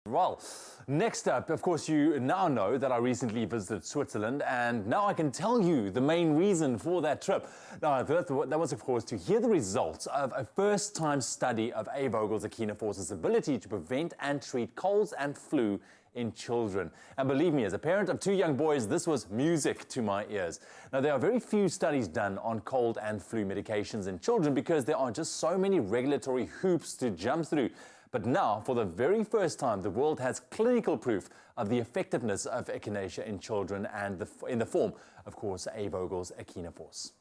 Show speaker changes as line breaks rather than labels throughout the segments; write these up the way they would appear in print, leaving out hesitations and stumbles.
Well, next up, of course, you now know that I recently visited Switzerland, and now I can tell you the main reason for that trip. Now, that was, of course, to hear the results of a first-time study of A.Vogel's Echinaforce's ability to prevent and treat colds and flu in children. And believe me, as a parent of two young boys, this was music to my ears. Now, there are very few studies done on cold and flu medications in children because there are just so many regulatory hoops to jump through. But now, for the very first time, the world has clinical proof of the effectiveness of echinacea in children and in the form, of course, A.Vogel's Echinaforce.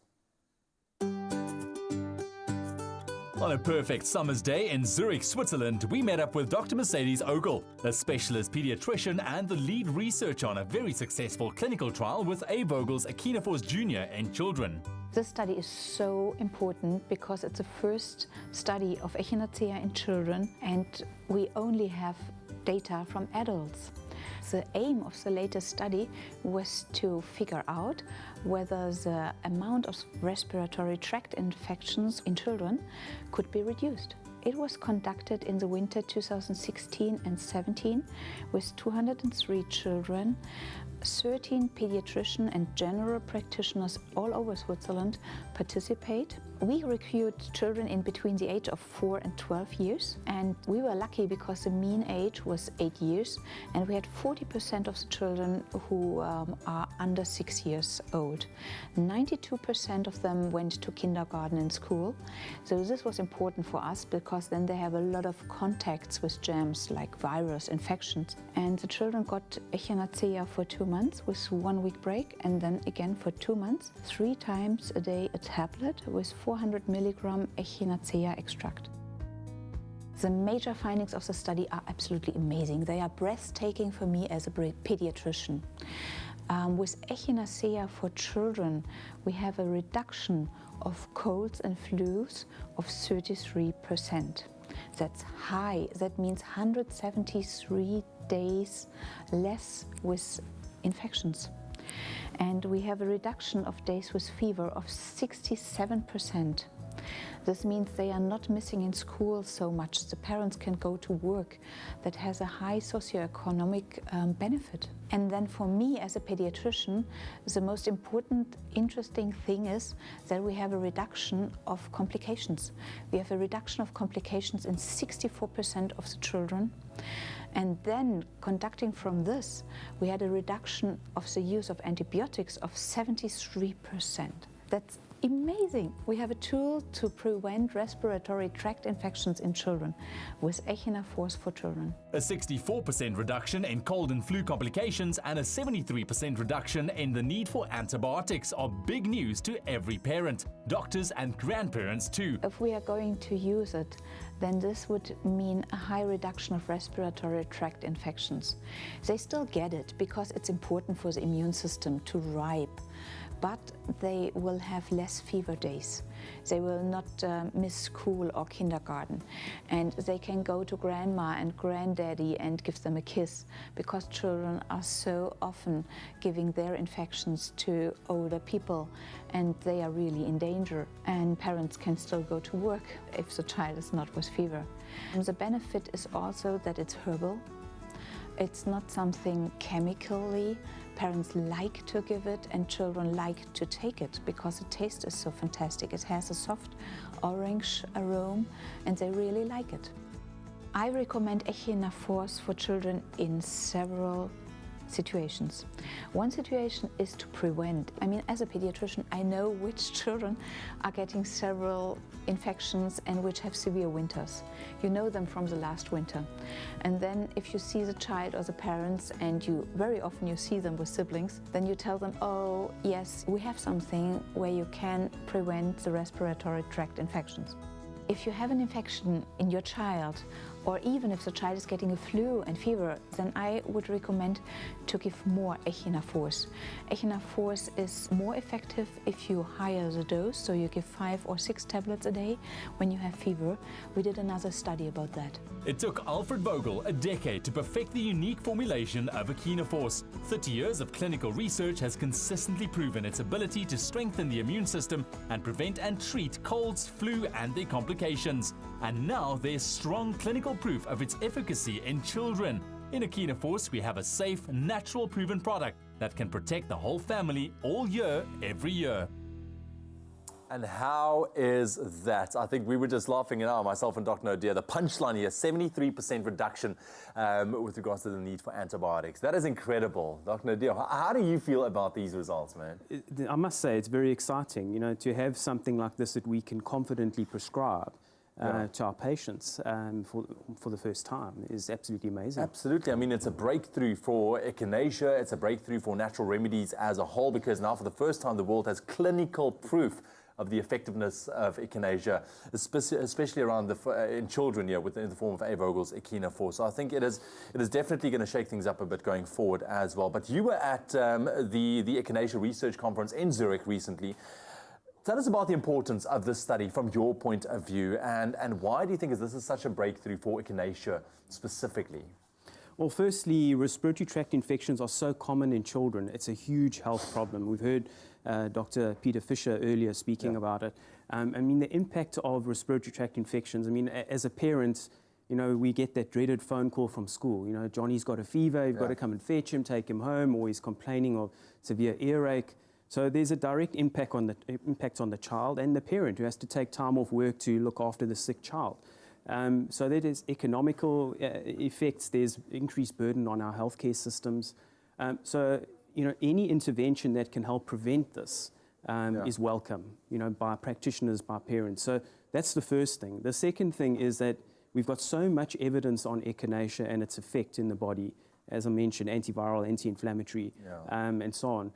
On a perfect summer's day in Zurich, Switzerland, we met up with Dr. Mercedes Ogel, a specialist pediatrician and the lead researcher on a very successful clinical trial with A.Vogel's Echinaforce Jr. in children.
This study is so important because it's the first study of echinacea in children, and we only have data from adults. The aim of the latest study was to figure out whether the amount of respiratory tract infections in children could be reduced. It was conducted in the winter 2016 and 17 with 203 children. 13 pediatricians and general practitioners all over Switzerland participate. We recruit children in between the age of 4 and 12 years, and we were lucky because the mean age was 8 years, and we had 40% of the children who are under 6 years old. 92% of them went to kindergarten and school, so this was important for us because then they have a lot of contacts with germs like virus infections. And the children got echinacea for 2 months with 1 week break, and then again for 2 months, 3 times a day a tablet with 400 milligram echinacea extract. The major findings of the study are absolutely amazing. They are breathtaking for me as a pediatrician. With echinacea for children, we have a reduction of colds and flus of 33%. That's high. That means 173 days less with infections. And we have a reduction of days with fever of 67%. This means they are not missing in school so much. The parents can go to work. That has a high socioeconomic benefit. And then for me as a pediatrician, the most important, interesting thing is that we have a reduction of complications. We have a reduction of complications in 64% of the children. And then, conducting from this, we had a reduction of the use of antibiotics of 73%. That's amazing. We have a tool to prevent respiratory tract infections in children with Echinaforce for children.
A 64% reduction in cold and flu complications and a 73% reduction in the need for antibiotics are big news to every parent, doctors and grandparents too.
If we are going to use it, then this would mean a high reduction of respiratory tract infections. They still get it because it's important for the immune system to ripe, but they will have less fever days. They will not miss school or kindergarten, and they can go to grandma and granddaddy and give them a kiss, because children are so often giving their infections to older people, and they are really in danger, and parents can still go to work if the child is not with fever. And the benefit is also that it's herbal. It's not something chemically. Parents like to give it and children like to take it because the taste is so fantastic. It has a soft orange aroma and they really like it. I recommend Echinaforce for children in several situations. One situation is to prevent. I mean, as a pediatrician, I know which children are getting several infections and which have severe winters. You know them from the last winter. And then if you see the child or the parents, and very often you see them with siblings, then you tell them, oh yes, we have something where you can prevent the respiratory tract infections. If you have an infection in your child, or even if the child is getting a flu and fever, then I would recommend to give more Echinaforce. Echinaforce is more effective if you higher the dose, so you give 5 or 6 tablets a day when you have fever. We did another study about that.
It took A.Vogel a decade to perfect the unique formulation of Echinaforce. 30 years of clinical research has consistently proven its ability to strengthen the immune system and prevent and treat colds, flu and their complications. And now there's strong clinical clinical proof of its efficacy in children. In Echinaforce, we have a safe, natural, proven product that can protect the whole family all year, every year.
And how is that? I think we were just laughing now, myself and Dr. Nadir. The punchline here, 73% reduction with regards to the need for antibiotics. That is incredible. Dr. Nadir, how do you feel about these results, man?
I must say, it's very exciting, you know, to have something like this that we can confidently prescribe to our patients for the first time is absolutely amazing.
Absolutely. I mean, it's a breakthrough for echinacea. It's a breakthrough for natural remedies as a whole, because now for the first time the world has clinical proof of the effectiveness of echinacea, especially around in children here, in the form of A.Vogel's Echinaforce. So I think it is definitely going to shake things up a bit going forward as well. But you were at the Echinacea Research Conference in Zurich recently. Tell us about the importance of this study from your point of view, and why do you think this is such a breakthrough for echinacea specifically?
Well, firstly, respiratory tract infections are so common in children. It's a huge health problem. We've heard Dr. Peter Fisher earlier speaking about it. I mean, the impact of respiratory tract infections, I mean, as a parent, you know, we get that dreaded phone call from school. You know, Johnny's got a fever, you've got to come and fetch him, take him home, or he's complaining of severe earache. So there's a direct impact on the child and the parent, who has to take time off work to look after the sick child. So that is economical effects. There's increased burden on our healthcare systems. So, you know, any intervention that can help prevent this is welcome, you know, by practitioners, by parents. So that's the first thing. The second thing is that we've got so much evidence on echinacea and its effect in the body, as I mentioned, antiviral, anti-inflammatory, and so on.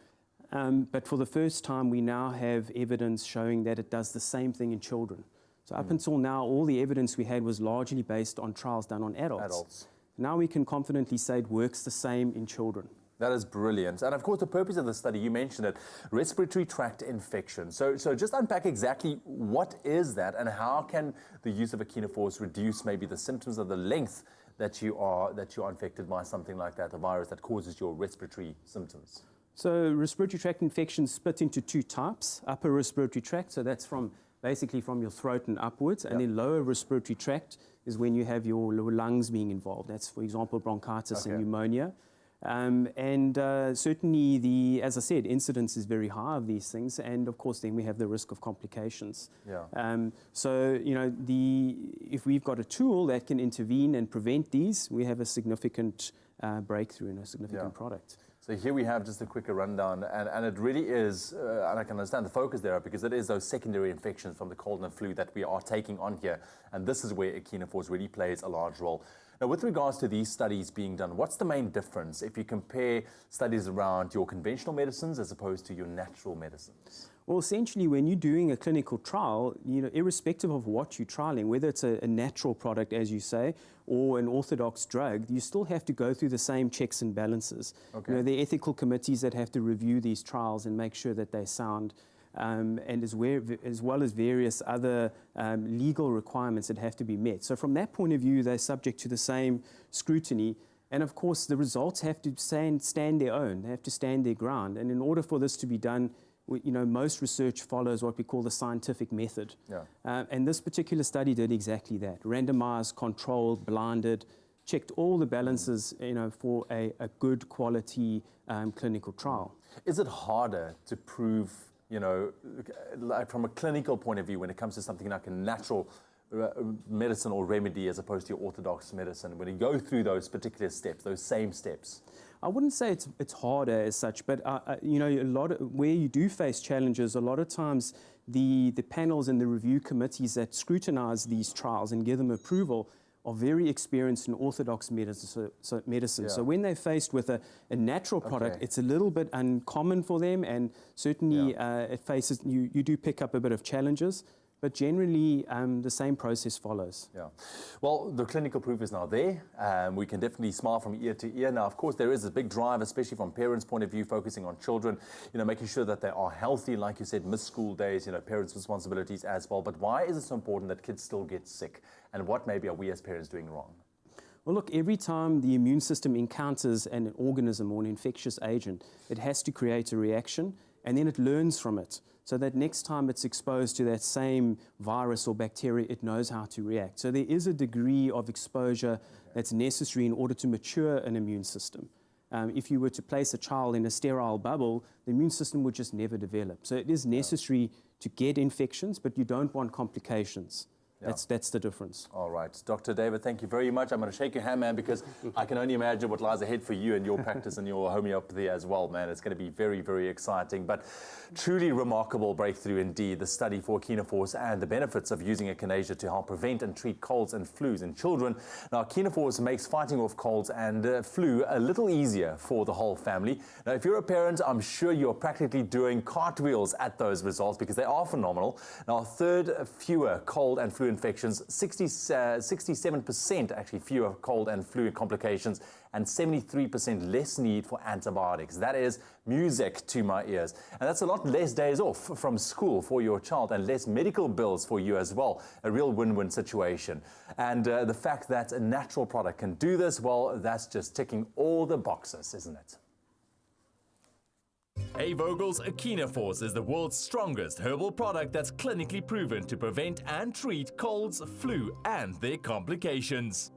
But for the first time, we now have evidence showing that it does the same thing in children. So up until now, all the evidence we had was largely based on trials done on adults. Now we can confidently say it works the same in children.
That is brilliant. And of course, the purpose of the study, you mentioned it, respiratory tract infection. So just unpack exactly what is that, and how can the use of Echinaforce reduce maybe the symptoms of the length that you are infected by something like that, a virus that causes your respiratory symptoms?
So respiratory tract infections split into two types: upper respiratory tract, so that's basically from your throat and upwards, and then lower respiratory tract is when you have your lungs being involved. That's, for example, bronchitis and pneumonia. Certainly, as I said, incidence is very high of these things, and of course then we have the risk of complications. So, you know, if we've got a tool that can intervene and prevent these, we have a significant breakthrough and a significant product.
So here we have just a quicker rundown, and it really is, and I can understand the focus there, because it is those secondary infections from the cold and flu that we are taking on here, and this is where Echinaforce really plays a large role. Now, with regards to these studies being done, what's the main difference if you compare studies around your conventional medicines as opposed to your natural medicines?
Well, essentially, when you're doing a clinical trial, you know, irrespective of what you're trialing, whether it's a natural product, as you say, or an orthodox drug, you still have to go through the same checks and balances. You know, there are ethical committees that have to review these trials and make sure that they're sound, and as well as various other legal requirements that have to be met. So from that point of view, they're subject to the same scrutiny. And of course, the results have to stand their own. They have to stand their ground. And in order for this to be done, you know, most research follows what we call the scientific method. And this particular study did exactly that. Randomized, controlled, blinded, checked all the balances, you know, for a good quality clinical trial.
Is it harder to prove, you know, like from a clinical point of view, when it comes to something like a natural medicine or remedy as opposed to your orthodox medicine, when you go through those particular steps, those same steps?
I wouldn't say it's harder as such, but you know, where you do face challenges, a lot of times the panels and the review committees that scrutinize these trials and give them approval are very experienced in orthodox medicine. So when they're faced with a natural product, it's a little bit uncommon for them, and certainly you do pick up a bit of challenges. But generally, the same process follows.
Well, the clinical proof is now there. We can definitely smile from ear to ear. Now, of course, there is a big drive, especially from parents' point of view, focusing on children, you know, making sure that they are healthy. Like you said, missed school days, you know, parents' responsibilities as well. But why is it so important that kids still get sick? And what maybe are we as parents doing wrong?
Well, look, every time the immune system encounters an organism or an infectious agent, it has to create a reaction, and then it learns from it. so that next time it's exposed to that same virus or bacteria, it knows how to react. So there is a degree of exposure that's necessary in order to mature an immune system. If you were to place a child in a sterile bubble, the immune system would just never develop. So it is necessary to get infections, but you don't want complications. That's the difference.
All right. Dr. David, thank you very much. I'm going to shake your hand, man, because I can only imagine what lies ahead for you and your practice and your homeopathy as well, man. It's going to be very, very exciting. But truly remarkable breakthrough indeed, the study for Echinaforce and the benefits of using echinacea to help prevent and treat colds and flus in children. Now, Echinaforce makes fighting off colds and flu a little easier for the whole family. Now, if you're a parent, I'm sure you're practically doing cartwheels at those results because they are phenomenal. Now, a third fewer cold and flu infections, 67% actually fewer cold and flu complications, and 73% less need for antibiotics. That is music to my ears. And that's a lot less days off from school for your child and less medical bills for you as well. A real win-win situation. And the fact that a natural product can do this, well, that's just ticking all the boxes, isn't it?
A.Vogel's Echinaforce is the world's strongest herbal product that's clinically proven to prevent and treat colds, flu, and their complications.